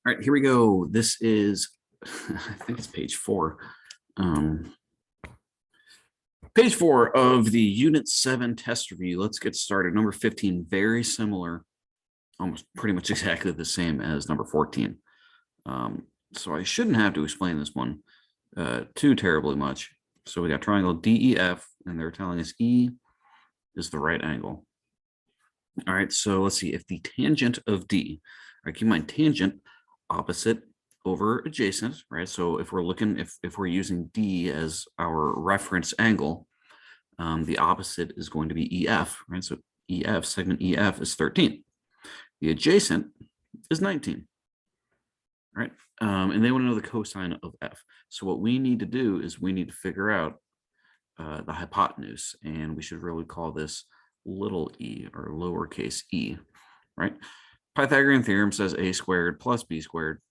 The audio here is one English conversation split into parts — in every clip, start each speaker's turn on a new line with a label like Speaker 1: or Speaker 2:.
Speaker 1: All right, here we go. This is, I think it's page 4. Page 4 of the Unit 7 test review. Let's get started. Number 15, very similar, almost pretty much exactly the same as number 14. So I shouldn't have to explain this one too terribly much. So we got triangle DEF, and they're telling us E is the right angle. All right, so let's see if the tangent of D, all right, keep in mind tangent, opposite over adjacent, right? So if we're looking, if we're using D as our reference angle, the opposite is going to be EF, right? So EF, segment EF is 13. The adjacent is 19, right? And they want to know the cosine of F. So what we need to do is we need to figure out the hypotenuse, and we should really call this little e or lowercase e, right? Pythagorean theorem says a squared plus b squared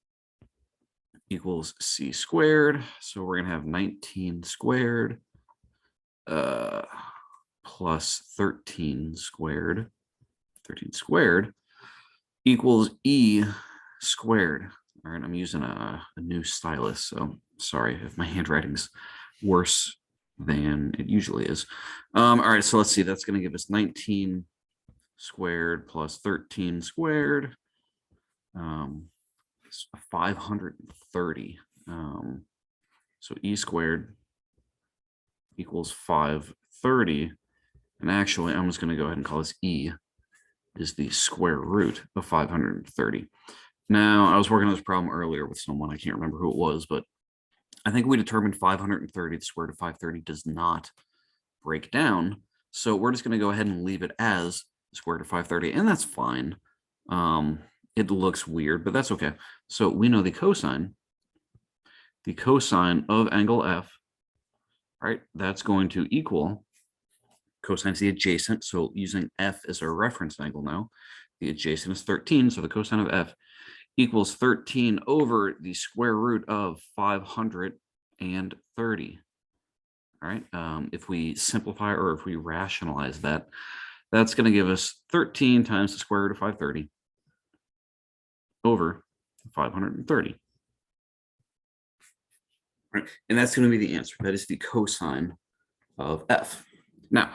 Speaker 1: equals c squared. So we're going to have 19 squared plus 13 squared equals e squared. All right, I'm using a new stylus, so sorry if my handwriting's worse than it usually is. All right, so let's see. That's going to give us 19 squared plus 13 squared. 530. So e squared equals 530. And actually, I'm just going to go ahead and call this e is the square root of 530. Now, I was working on this problem earlier with someone. I can't remember who it was, but I think we determined 530, the square root of 530 does not break down. So we're just going to go ahead and leave it as the square root of 530, and that's fine. It looks weird, but that's okay. So we know the cosine of angle F, right? That's going to equal, cosine is the adjacent. So using F as our reference angle now, the adjacent is 13. So the cosine of F equals 13 over the square root of 530. All right. If we simplify or if we rationalize that, that's going to give us 13 times the square root of 530 over 530. Right. And that's going to be the answer. That is the cosine of F. Now,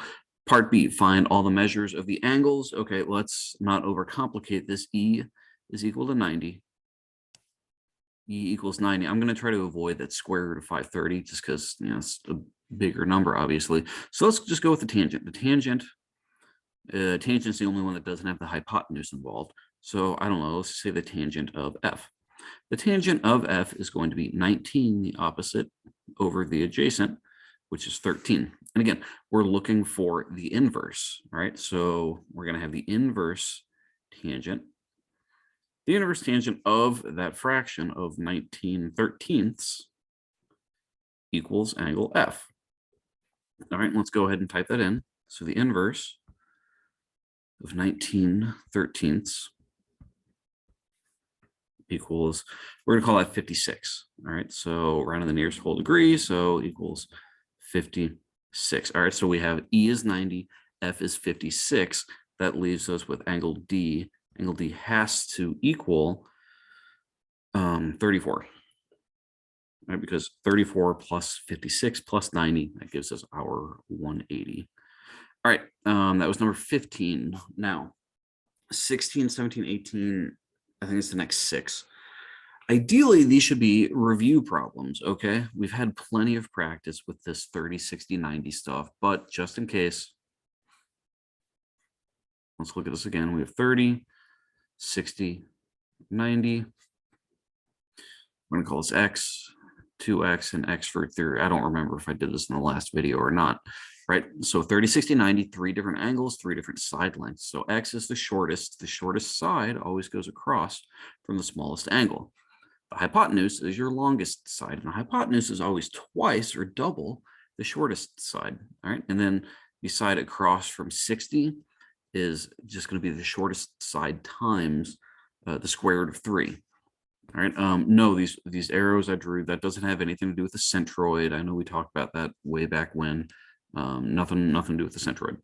Speaker 1: part B, find all the measures of the angles. Okay, let's not overcomplicate this. E is equal to 90. E equals 90. I'm going to try to avoid that square root of 530 just because, you know, it's a bigger number, obviously. So let's just go with the tangent. The tangent is the only one that doesn't have the hypotenuse involved. So I don't know, let's say the tangent of F. The tangent of F is going to be 19, the opposite, over the adjacent, which is 13. And again, we're looking for the inverse, right? So we're going to have the inverse tangent. The inverse tangent of that fraction of 19/13 equals angle F. All right, let's go ahead and type that in. So the inverse of 19/13 equals, we're going to call that 56. All right, so round to the nearest whole degree, so equals 56. All right, so we have E is 90, F is 56. That leaves us with angle D. Angle D has to equal 34. Right, because 34 plus 56 plus 90, that gives us our 180. All right, that was number 15. Now, 16, 17, 18, I think it's the next 6. Ideally, these should be review problems, okay? We've had plenty of practice with this 30, 60, 90 stuff, but just in case, let's look at this again. We have 30, 60, 90. We're going to call this X, 2X, and X for 3. I don't remember if I did this in the last video or not, right? So 30, 60, 90, 3 different angles, 3 different side lengths. So X is the shortest. The shortest side always goes across from the smallest angle. The hypotenuse is your longest side, and the hypotenuse is always twice or double the shortest side, all right? And then beside across from 60 is just going to be the shortest side times the square root of 3. All right. No, these arrows I drew, that doesn't have anything to do with the centroid. I know we talked about that way back when. Nothing to do with the centroid.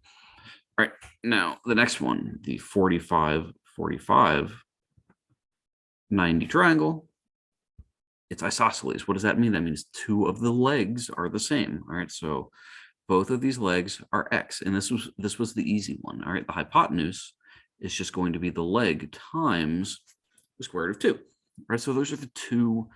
Speaker 1: All right. Now the next one, the 45, 45. 90 triangle, it's isosceles. What does that mean? That means two of the legs are the same. All right, so both of these legs are x, and this was the easy one. All right, the hypotenuse is just going to be the leg times the square root of 2. All right, so those are the two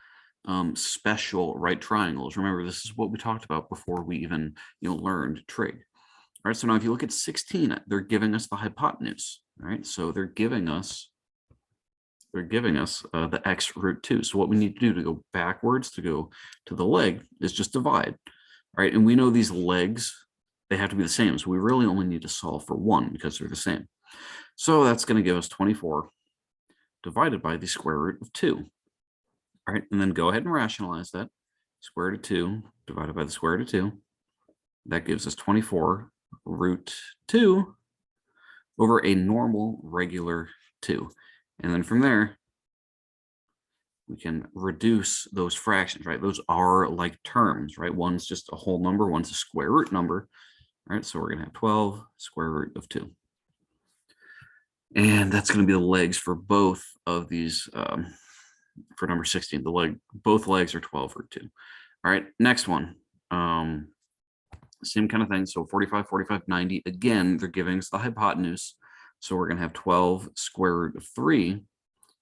Speaker 1: special right triangles. Remember, this is what we talked about before we even learned trig. All right, so now if you look at 16, they're giving us the hypotenuse. All right, so they're giving us the x root 2. So what we need to do to go backwards, to go to the leg, is just divide. All right, and we know these legs, they have to be the same. So we really only need to solve for one because they're the same. So that's going to give us 24 divided by the square root of 2. All right, and then go ahead and rationalize that. Square root of 2 divided by the square root of 2. That gives us 24 root 2 over a normal regular 2. And then from there, we can reduce those fractions, right? Those are like terms, right? One's just a whole number, one's a square root number. All right, so we're going to have 12 square root of 2. And that's going to be the legs for both of these, for number 16. Both legs are 12 root 2. All right, next one. Same kind of thing. So 45, 45, 90. Again, they're giving us the hypotenuse. So we're going to have 12 square root of 3.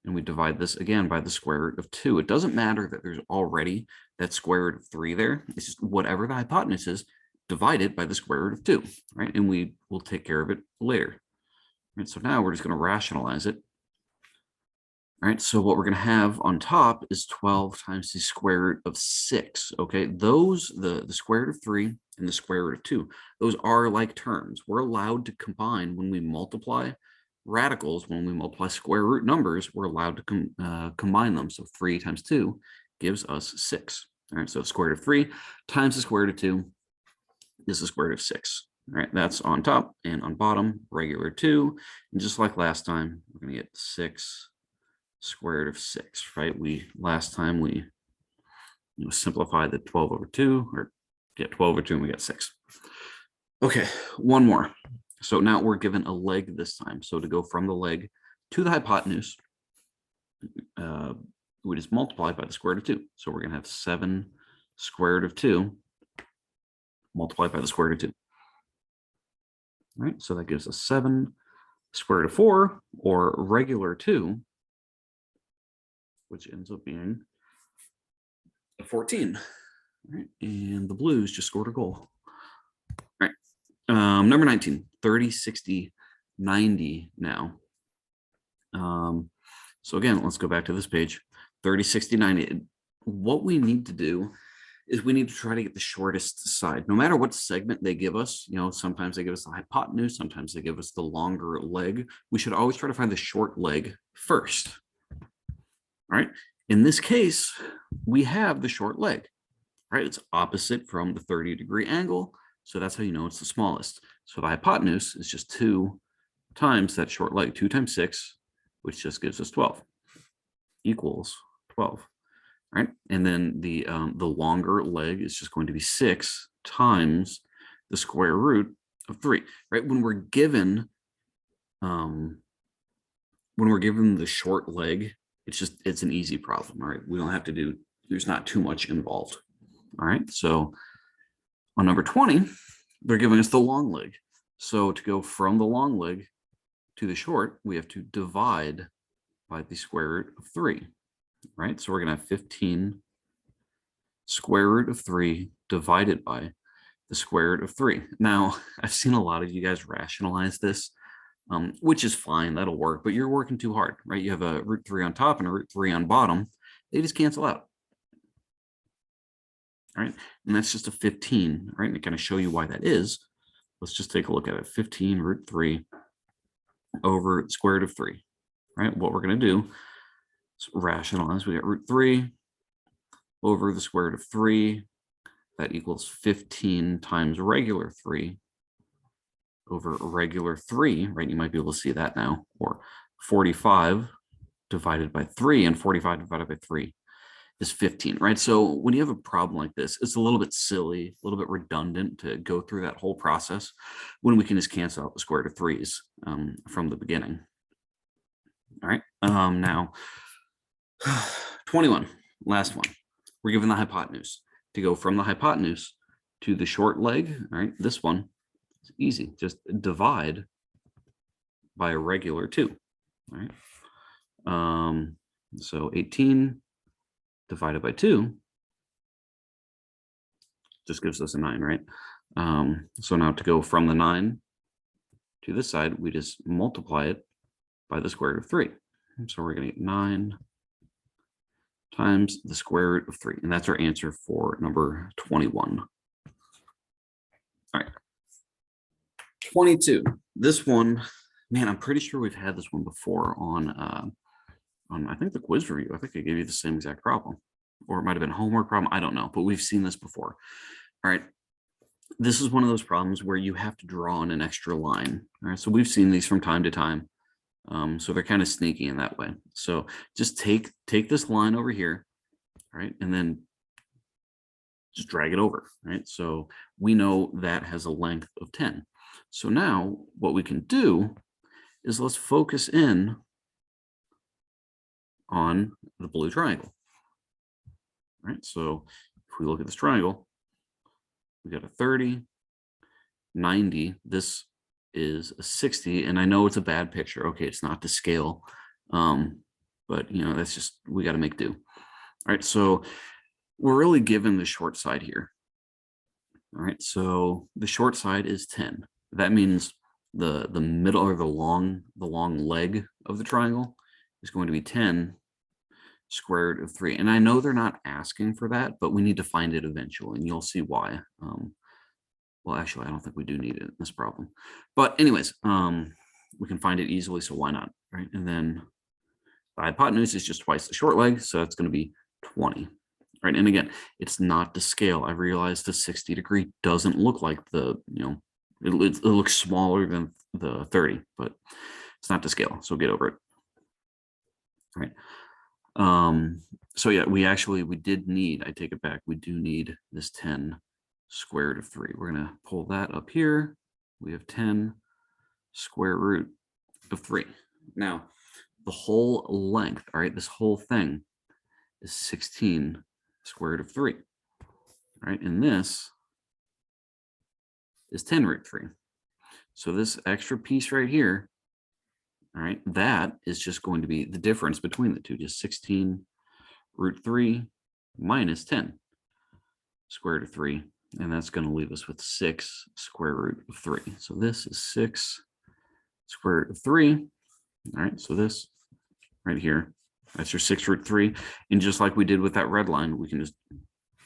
Speaker 1: And we divide this again by the square root of 2. It doesn't matter that there's already that square root of 3 there. It's just whatever the hypotenuse is divided by the square root of 2, right? And we will take care of it later. Right, so now we're just going to rationalize it. All right, so what we're going to have on top is 12 times the square root of 6. Okay, those, the square root of 3 and the square root of 2, those are like terms. We're allowed to combine when we multiply radicals. When we multiply square root numbers, we're allowed to combine them. So 3 times 2 gives us 6. All right, so the square root of 3 times the square root of 2 is the square root of 6. All right, that's on top, and on bottom, regular 2. And just like last time, we're going to get 6 square root of 6, right? Last time we simplified the 12 over 2, or get 12 over 2, and we got 6. Okay, one more. So now we're given a leg this time. So to go from the leg to the hypotenuse, we just multiply by the square root of 2. So we're going to have 7 square root of 2 multiplied by the square root of 2. All right, so that gives us 7 square root of 4, or regular 2, which ends up being 14. All right, and the Blues just scored a goal. All right, number 19, 30, 60, 90 now. So again, let's go back to this page, 30, 60, 90. What we need to do is we need to try to get the shortest side. No matter what segment they give us, sometimes they give us the hypotenuse, sometimes they give us the longer leg. We should always try to find the short leg first. All right. In this case, we have the short leg, right? It's opposite from the 30-degree angle. So that's how you know it's the smallest. So the hypotenuse is just 2 times that short leg, 2 times 6, which just gives us 12, equals 12. Right, and then the longer leg is just going to be 6 times the square root of 3. Right, when we're given the short leg, it's an easy problem. All right, we don't have to do. There's not too much involved. All right, so on number 20, they're giving us the long leg. So to go from the long leg to the short, we have to divide by the square root of 3. Right, so we're going to have 15 square root of 3 divided by the square root of 3. Now, I've seen a lot of you guys rationalize this, which is fine. That'll work, but you're working too hard, right? You have a root 3 on top and a root 3 on bottom. They just cancel out. All right, and that's just a 15, right? And to kind of show you why that is, let's just take a look at it. 15 root 3 over the square root of 3, right? What we're going to do, rationalize. We got root 3 over the square root of 3. That equals 15 times regular 3 over regular 3, right? You might be able to see that now. Or 45 divided by 3, and 45 divided by 3 is 15, right? So when you have a problem like this, it's a little bit silly, a little bit redundant to go through that whole process when we can just cancel out the square root of 3's from the beginning. All right, now 21, last one. We're given the hypotenuse. To go from the hypotenuse to the short leg, all right, this one is easy. Just divide by a regular 2, all right? So 18 divided by 2 just gives us a 9, right? So now to go from the 9 to this side, we just multiply it by the square root of 3. So we're going to get 9 times the square root of 3. And that's our answer for number 21. All right. 22. This one, man, I'm pretty sure we've had this one before on I think the quiz review. I think I gave you the same exact problem, or it might have been a homework problem. I don't know, but we've seen this before. All right. This is one of those problems where you have to draw on an extra line. All right. So we've seen these from time to time. So they're kind of sneaky in that way. So just take this line over here, right, and then just drag it over, right? So we know that has a length of 10. So now what we can do is let's focus in on the blue triangle, right? So if we look at this triangle, we got a 30, 90. This is a 60, and I know it's a bad picture. Okay, it's not to scale, but you know, that's just, we got to make do. All right, so we're really given the short side here. All right, so the short side is 10. That means the middle, or the long leg of the triangle is going to be 10 square root of 3. And I know they're not asking for that, but we need to find it eventually, and you'll see why. Well, actually, I don't think we do need it in this problem. But anyways, we can find it easily, so why not, right? And then the hypotenuse is just twice the short leg, so it's going to be 20. Right, and again, it's not to scale. I realized the 60-degree doesn't look like the, you know, it looks smaller than the 30, but it's not to scale, so get over it. All right. So yeah, we did need, I take it back, we do need this 10 square root of 3. We're going to pull that up here. We have 10 square root of 3. Now, the whole length, all right, this whole thing is 16 square root of 3. All right, and this is 10 root 3. So this extra piece right here, all right, that is just going to be the difference between the two, just 16 root 3 minus 10 square root of 3. And that's going to leave us with 6 square root of 3. So this is 6 square root of 3. All right, so this right here, that's your 6 root 3. And just like we did with that red line, we can just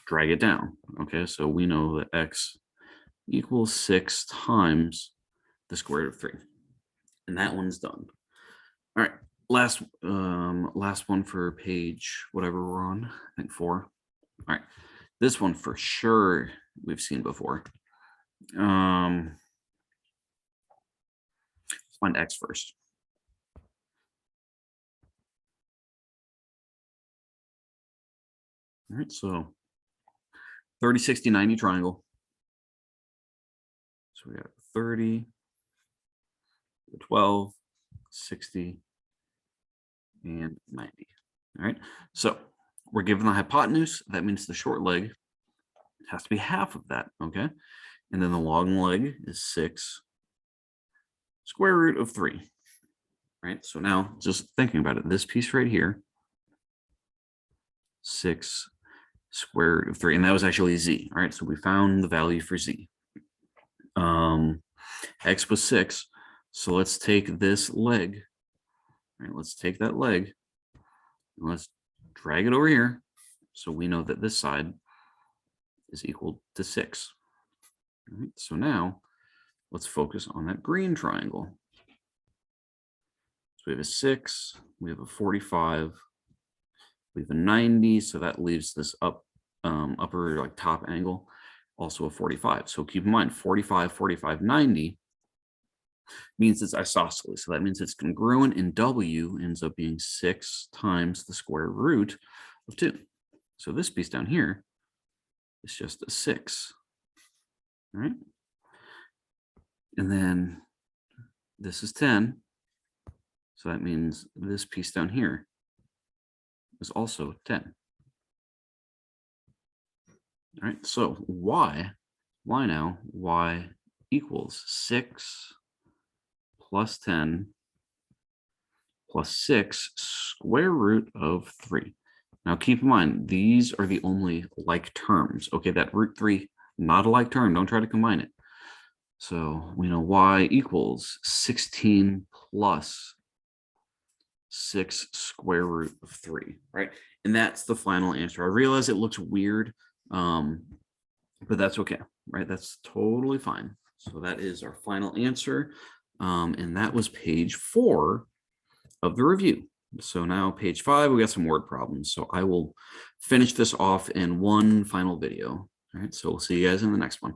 Speaker 1: drag it down. Okay, so we know that x equals 6 times the square root of 3. And that one's done. All right, last one for page whatever we're on, I think 4. All right, this one for sure we've seen before. Let's find x first. All right, so 30, 60, 90 triangle. So we got 30, 12, 60, and 90. All right, so we're given the hypotenuse. That means the short leg has to be half of that, okay? And then the long leg is 6 square root of 3, right? So now just thinking about it, this piece right here, 6 square root of 3, and that was actually z, all right? So we found the value for z. X was 6, so let's take this leg, all right? Let's take that leg, and let's drag it over here, so we know that this side is equal to 6. All right, so now let's focus on that green triangle. So we have a 6, we have a 45, we have a 90, so that leaves this upper like top angle, also a 45. So keep in mind 45, 45, 90 means it's isosceles. So that means it's congruent, and W ends up being 6 times the square root of 2. So this piece down here is just a 6. All right. And then this is 10. So that means this piece down here is also 10. All right, so y now, y equals 6 plus 10 plus 6 square root of 3. Now keep in mind, these are the only like terms. Okay, that root 3, not a like term. Don't try to combine it. So we know y equals 16 plus 6 square root of 3, right? And that's the final answer. I realize it looks weird, but that's okay, right? That's totally fine. So that is our final answer. And that was page 4 of the review. So now page 5, we got some word problems. So I will finish this off in one final video. All right, so we'll see you guys in the next one.